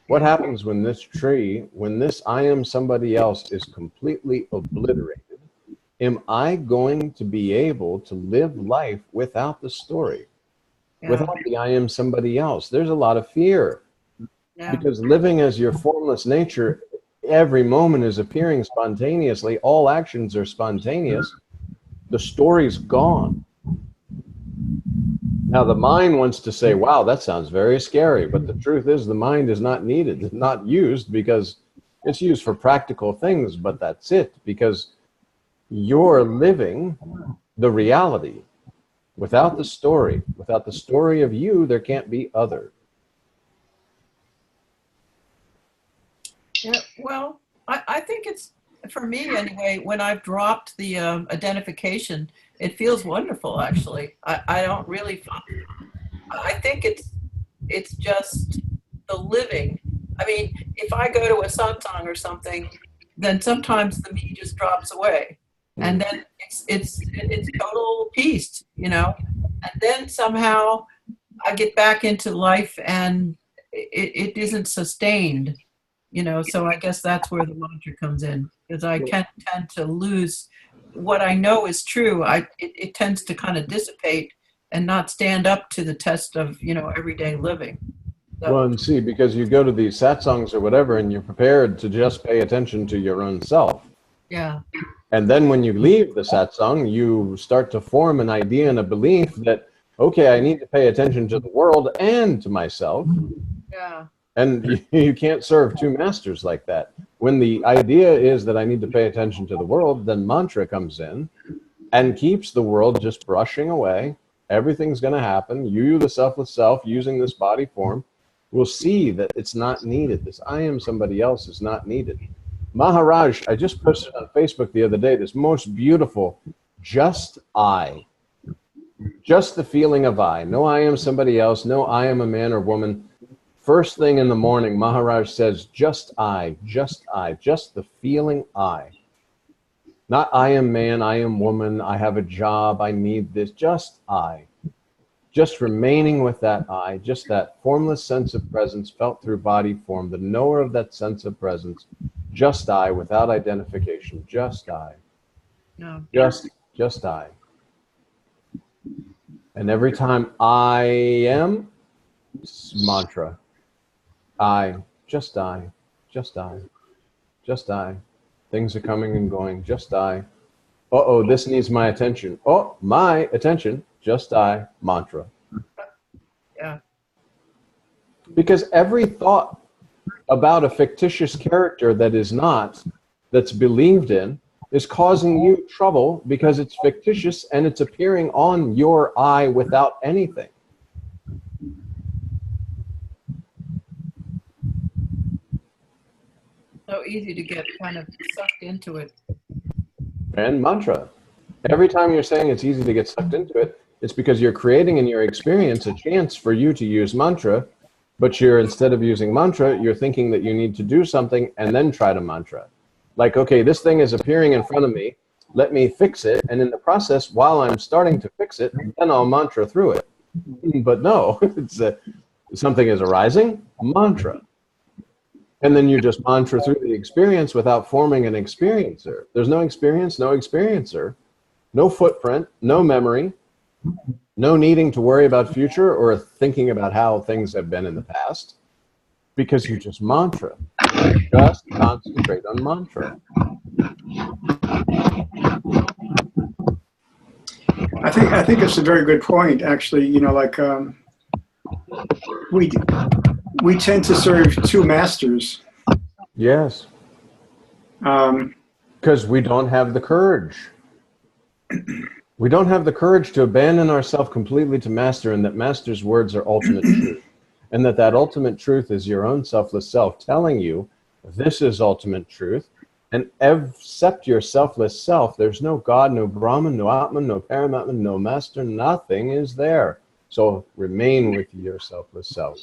What happens when this tree, when this I am somebody else is completely obliterated? Am I going to be able to live life without the story? Yeah. Without the I am somebody else? There's a lot of fear. Yeah. Because living as your formless nature, every moment is appearing spontaneously. All actions are spontaneous. The story's gone. Now the mind wants to say, wow, that sounds very scary. But the truth is the mind is not needed. It's not used because it's used for practical things, but that's it. Because you're living the reality. Without the story of you, there can't be other. Yeah, well, I think it's, for me anyway, when I've dropped the identification, it feels wonderful, actually. I don't really, I think it's just the living. I mean, if I go to a satsang or something, then sometimes the me just drops away. And then it's total peace, you know. And then somehow I get back into life and it isn't sustained. You know, so I guess that's where the mantra comes in, because I can tend to lose what I know is true. It tends to kind of dissipate and not stand up to the test of, you know, everyday living. So, Well, and see, because you go to these satsangs or whatever, and you're prepared to just pay attention to your own self. yeah, And then when you leave the satsang, you start to form an idea and a belief that, okay, I need to pay attention to the world and to myself. yeah, And you can't serve two masters like that. When the idea is that I need to pay attention to the world, then mantra comes in and keeps the world just brushing away. Everything's going to happen. You, the selfless self, using this body form, will see that it's not needed. This I am somebody else is not needed. Maharaj, I just posted on Facebook the other day, this most beautiful, just I. Just the feeling of I. No, I am somebody else. No, I am a man or woman. First thing in the morning, Maharaj says, just I, just the feeling I. Not I am man, I am woman, I have a job, I need this. Just I. Just remaining with that I, just that formless sense of presence felt through body form, the knower of that sense of presence. Just I, without identification. Just I. No. Just I. And every time I am, mantra. I, just I, just I, just I. Things are coming and going, just I. Uh-oh, this needs my attention. Oh, my attention, just I, mantra. Yeah. Because every thought about a fictitious character that is not, that's believed in, is causing you trouble because it's fictitious and it's appearing on your I without anything. So easy to get kind of sucked into it. And mantra. Every time you're saying it's easy to get sucked into it, it's because you're creating in your experience a chance for you to use mantra, but you're, instead of using mantra, you're thinking that you need to do something and then try to mantra. Like, okay, this thing is appearing in front of me, let me fix it, and in the process, while I'm starting to fix it, then I'll mantra through it. But no, it's something is arising, mantra. And then you just mantra through the experience without forming an experiencer. There's no experience, no experiencer, no footprint, no memory, no needing to worry about future or thinking about how things have been in the past, because you just mantra. Just concentrate on mantra. I think it's a very good point, actually. You know, like we tend to serve two masters. Yes. Because we don't have the courage. We don't have the courage to abandon ourselves completely to master, and that master's words are ultimate truth. And that ultimate truth is your own selfless self telling you this is ultimate truth. And except your selfless self, there's no God, no Brahman, no Atman, no Paramatman, no master, nothing is there. So remain with your selfless self.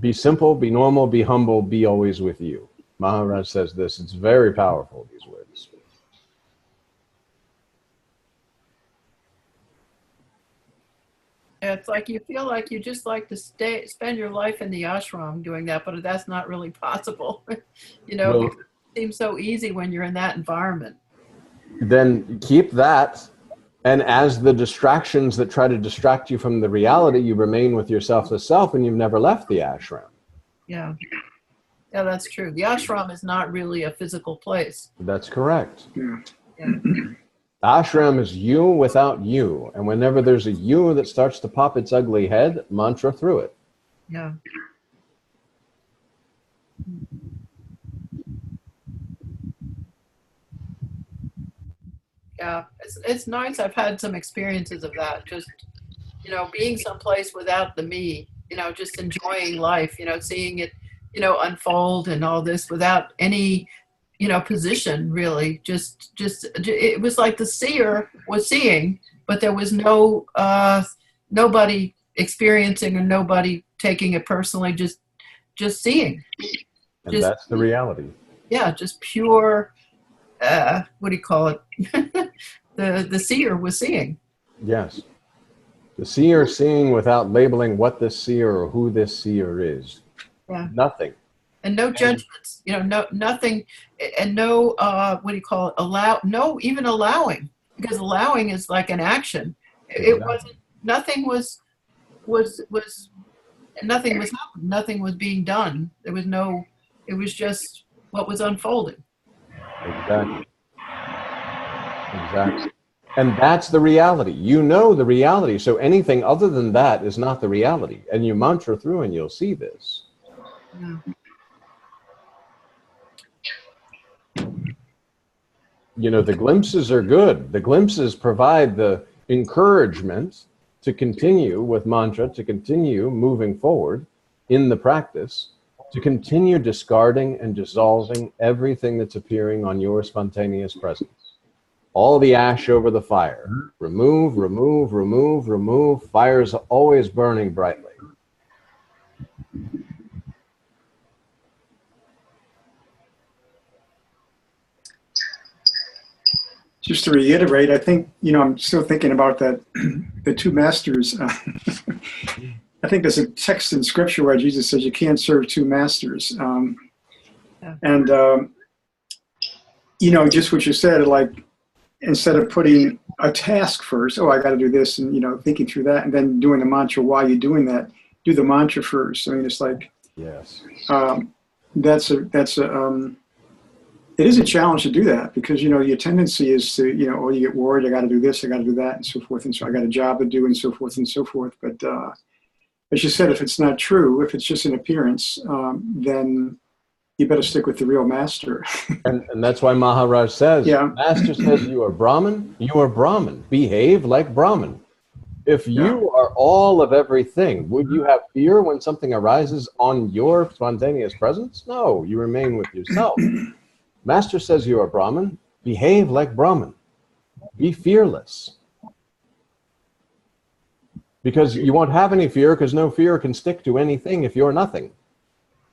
Be simple, be normal, be humble, be always with you. Maharaj says this. It's very powerful, these words. It's like you feel like you just like to spend your life in the ashram doing that, but that's not really possible. You know, Well, because it seems so easy when you're in that environment. then keep that. And as the distractions that try to distract you from the reality, you remain with your selfless self and you've never left the ashram. Yeah. Yeah, that's true. The ashram is not really a physical place. That's correct. Yeah. Yeah. Ashram is you without you. And whenever there's a you that starts to pop its ugly head, mantra through it. Yeah. Yeah, it's nice. I've had some experiences of that. Just, you know, being someplace without the me, you know, just enjoying life, you know, seeing it, you know, unfold and all this without any, you know, position really. Just it was like the seer was seeing, but there was no nobody experiencing or nobody taking it personally, just seeing. And Just, that's the reality. yeah, just pure what do you call it? the seer was seeing. Yes. The seer seeing without labeling what this seer or who this seer is. Yeah. Nothing. And no judgments, you know, nothing, and no, what do you call it? No, even allowing, because allowing is like an action. It wasn't, nothing was happening. Nothing was being done. There was no, it was just what was unfolding. Exactly. Exactly. And that's the reality. You know the reality. So anything other than that is not the reality. And you mantra through and you'll see this. Yeah. You know, the glimpses are good. The glimpses provide the encouragement to continue with mantra, to continue moving forward in the practice, to continue discarding and dissolving everything that's appearing on your spontaneous presence. All the ash over the fire. Remove, remove, remove, remove. Fire's always burning brightly. Just to reiterate, I think, I'm still thinking about that, the two masters. I think there's a text in scripture where Jesus says you can't serve two masters. And, just what you said, like, instead of putting a task first, I got to do this, and, thinking through that, and then doing the mantra while you're doing that, do the mantra first. I mean, it's like, yes, it is a challenge to do that because, your tendency is to, you get worried, I got to do this, I got to do that, and so forth. And so I got a job to do, and so forth and so forth. But as you said, if it's not true, if it's just an appearance, then you better stick with the real master. and that's why Maharaj says, Master says you are Brahman, behave like Brahman. If you are all of everything, would you have fear when something arises on your spontaneous presence? No, you remain with yourself. Master says you are Brahman, behave like Brahman. Be fearless. Because you won't have any fear, because no fear can stick to anything if you're nothing.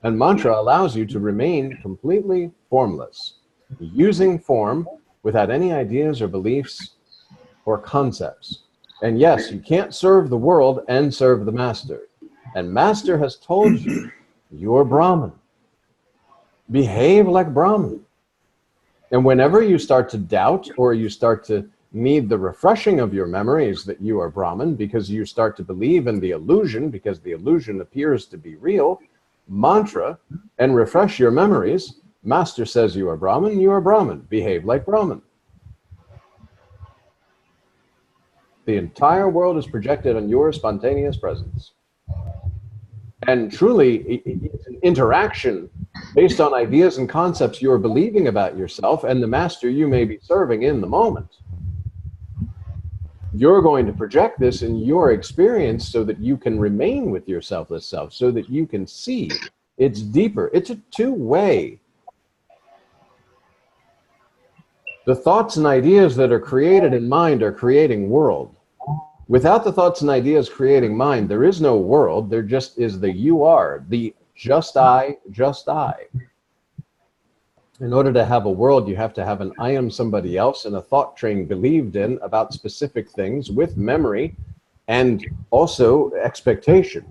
And mantra allows you to remain completely formless, using form without any ideas or beliefs or concepts. And yes, you can't serve the world and serve the master. And master has told you, you're Brahman. Behave like Brahman. And whenever you start to doubt or you start to need the refreshing of your memories that you are Brahman, because you start to believe in the illusion, because the illusion appears to be real, mantra and refresh your memories. Master says you are Brahman, behave like Brahman. The entire world is projected on your spontaneous presence. And truly, it's an interaction based on ideas and concepts you're believing about yourself and the master you may be serving in the moment. You're going to project this in your experience so that you can remain with your selfless self, so that you can see it's deeper. It's a two-way. The thoughts and ideas that are created in mind are creating world. Without the thoughts and ideas creating mind, there is no world. There just is the you are, the just I, just I. In order to have a world, you have to have an I am somebody else and a thought train believed in about specific things with memory and also expectation.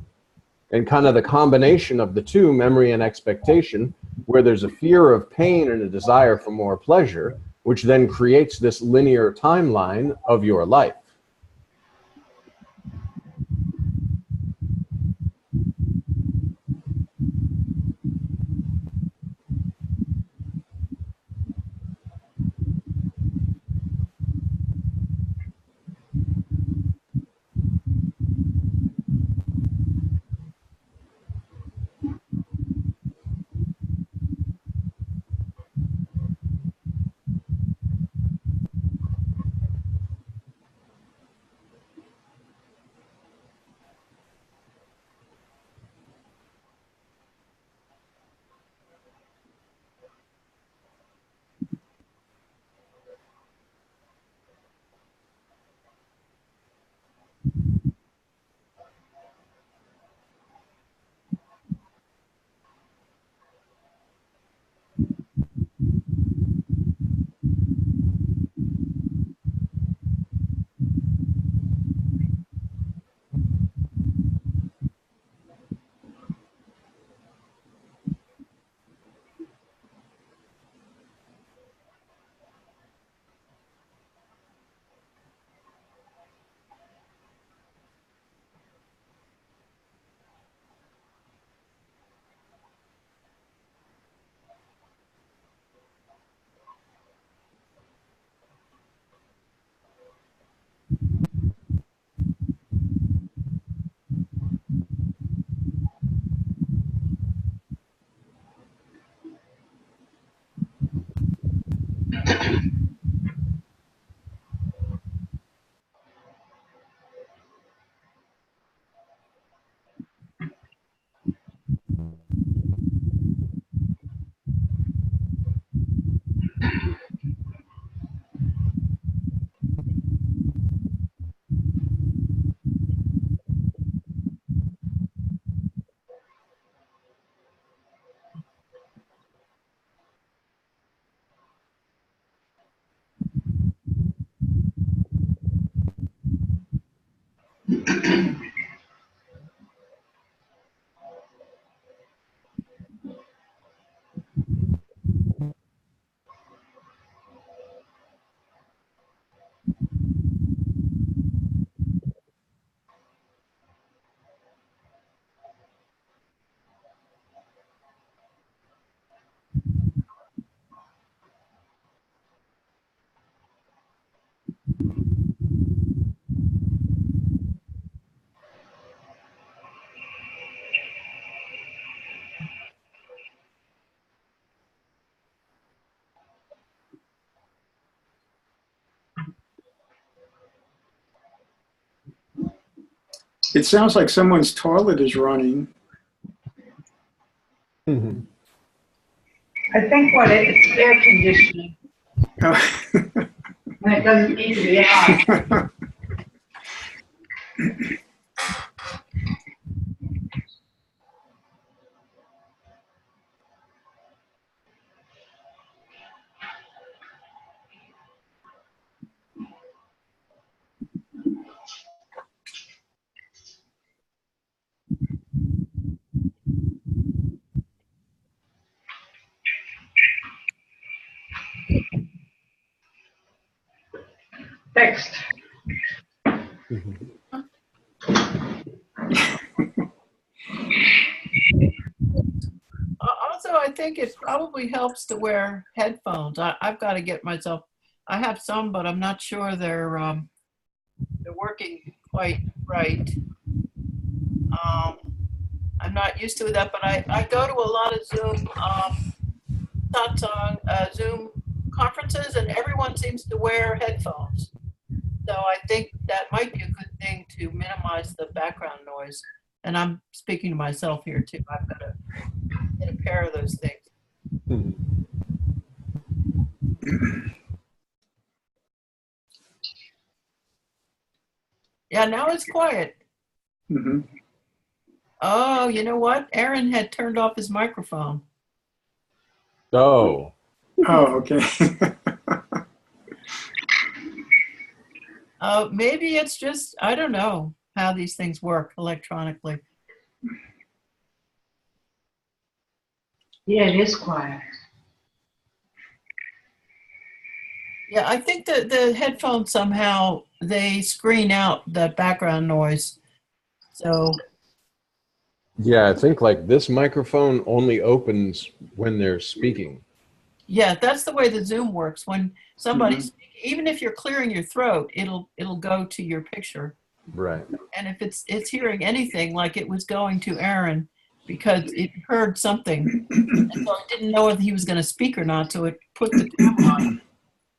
And kind of the combination of the two, memory and expectation, where there's a fear of pain and a desire for more pleasure, which then creates this linear timeline of your life. It sounds like someone's toilet is running. Mhm. I think it's air conditioning, and it doesn't need to be on. Fixed. Also, I think it probably helps to wear headphones. I've got to get myself. I have some, but I'm not sure they're working quite right. I'm not used to that, but I go to a lot of Zoom conferences, and everyone seems to wear headphones. So I think that might be a good thing to minimize the background noise. And I'm speaking to myself here too. I've got to get a pair of those things. Mhm. Yeah, now it's quiet. Mm-hmm. Oh, you know what? Aaron had turned off his microphone. Oh, Oh, okay. Maybe it's just, I don't know how these things work electronically. Yeah, it is quiet. Yeah, I think that the headphones somehow, they screen out the background noise. So, yeah, I think like this microphone only opens when they're speaking. yeah, that's the way the Zoom works. When somebody's Mhm. speaking, even if you're clearing your throat, it'll go to your picture. Right. And if it's hearing anything like it was going to Aaron because it heard something, and so it didn't know if he was going to speak or not, so it put the camera on.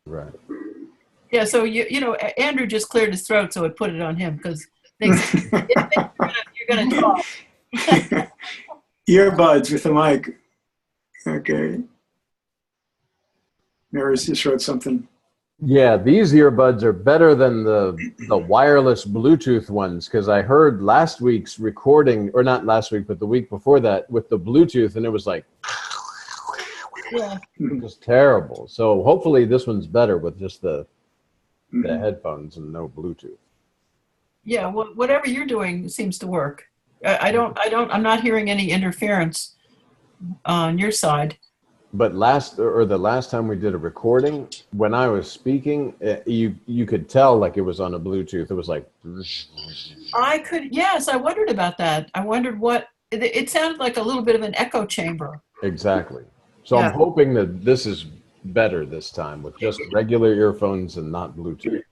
Right. Yeah, so you know, Andrew just cleared his throat, so it put it on him because it thinks you're gonna talk. Earbuds with a mic. Okay. Mary's just wrote something. Yeah, these earbuds are better than the wireless Bluetooth ones because I heard last week's recording, or not last week, but the week before that with the Bluetooth, and it was like Yeah, just terrible. So hopefully this one's better with just the Mhm. headphones and no Bluetooth. yeah. Whatever you're doing seems to work. I'm not hearing any interference on your side. But the last time we did a recording, when I was speaking, you could tell like it was on a Bluetooth. It was like Yes, I wondered about that. I wondered what it sounded like, a little bit of an echo chamber. exactly. So Yeah. I'm hoping that this is better this time with just regular earphones and not Bluetooth.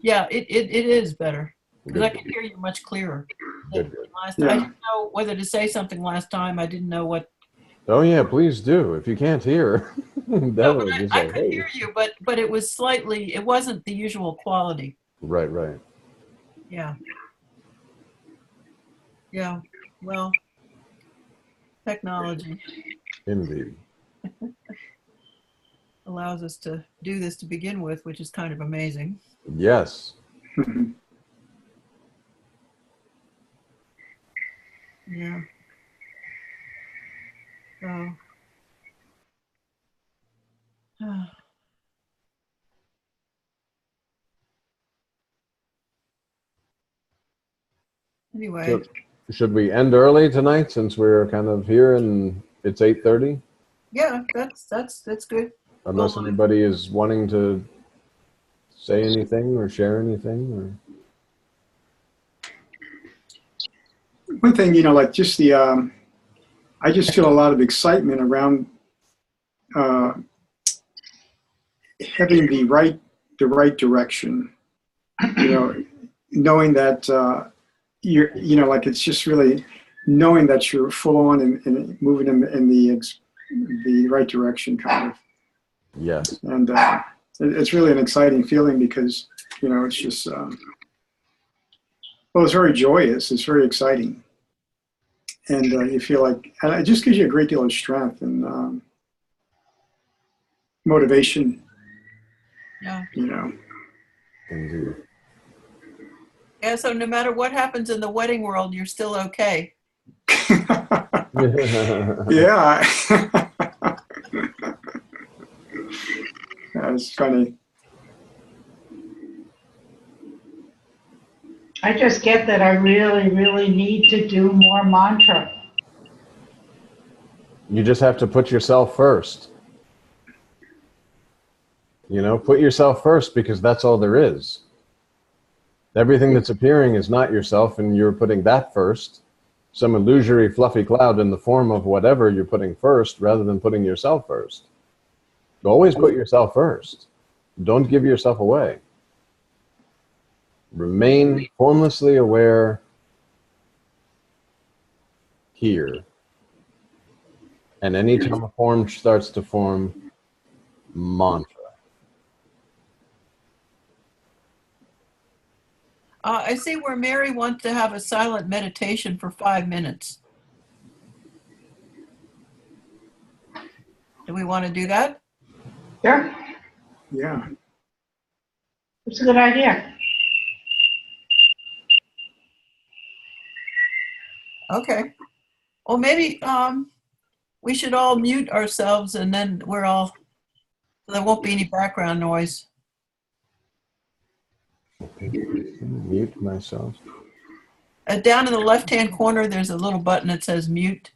Yeah, it is better because I Good, can hear you much clearer. good, good. I Yeah. didn't know whether to say something last time. I didn't know what. Oh yeah, please do. If you can't hear, No, definitely but just I like, could hey. hear you, but it was slightly. It wasn't the usual quality. Right, right. Yeah. Yeah. Well, technology Indeed. allows us to do this to begin with, which is kind of amazing. Yes. Yeah. So. Anyway, So, should we end early tonight since we're kind of here and it's 8:30? yeah, that's good. Unless Well, anybody is wanting to say anything or share anything, One thing, like just I just feel a lot of excitement around uh, having the right direction. Knowing that you're, like it's just really knowing that you're full on and moving in the right direction, kind of. yes. And it's really an exciting feeling because it's just Well, it's very joyous. It's very exciting, and you feel like, and it just gives you a great deal of strength and motivation. Yeah. You know. Indeed. Yeah. So no matter what happens in the wedding world, you're still okay. Yeah. That's funny. I just get that I really, really need to do more mantra. You just have to put yourself first. You know, put yourself first, because that's all there is. Everything that's appearing is not yourself, and you're putting that first. Some illusory fluffy cloud in the form of whatever you're putting first, rather than putting yourself first. Always put yourself first. Don't give yourself away. Remain formlessly aware here. And anytime a form starts to form, mantra. I see where Mary wants to have a silent meditation for 5 minutes. Do we want to do that? Sure, Yeah. it's a good idea. Okay. Well, maybe we should all mute ourselves, and then so there won't be any background noise. Mute myself. Down in the left-hand corner, there's a little button that says mute.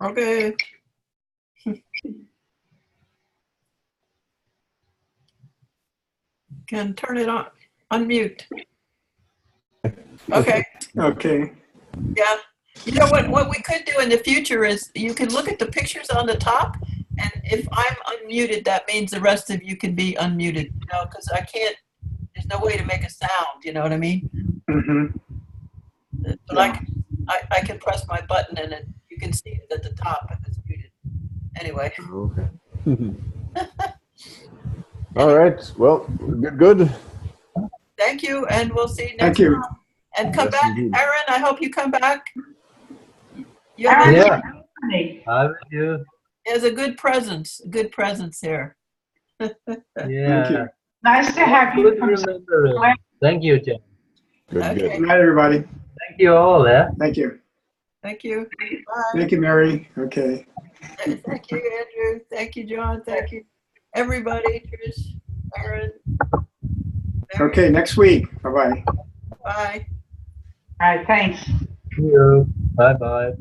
Okay. Can turn it on. Unmute. Okay. Okay. Yeah. You know what we could do in the future is you can look at the pictures on the top, and if I'm unmuted, that means the rest of you can be unmuted, you know, because I can't, there's no way to make a sound, you know what I mean? Mm-hmm. But Yeah. I can press my button and you can see it at the top if it's muted. Anyway. Okay. All right. Well, good. Thank you, and we'll see you Thank next you. time. And come Yes, back, indeed. Erin. I hope you come back. You have Aaron, Yeah, company. I will do. there's a good presence here. Thank Yeah. you. Nice to have you Good come. remembering. Thank you, Jen. Good, Okay. good. Good night, everybody. Thank you all. Yeah. Thank you. Thank you. Bye. Thank you, Mary. Okay. Thank you, Andrew. Thank you, John. Thank you, everybody. Trish, Erin. Mary. Okay, next week. Bye-bye. Bye. All right, thanks. See you. Bye bye.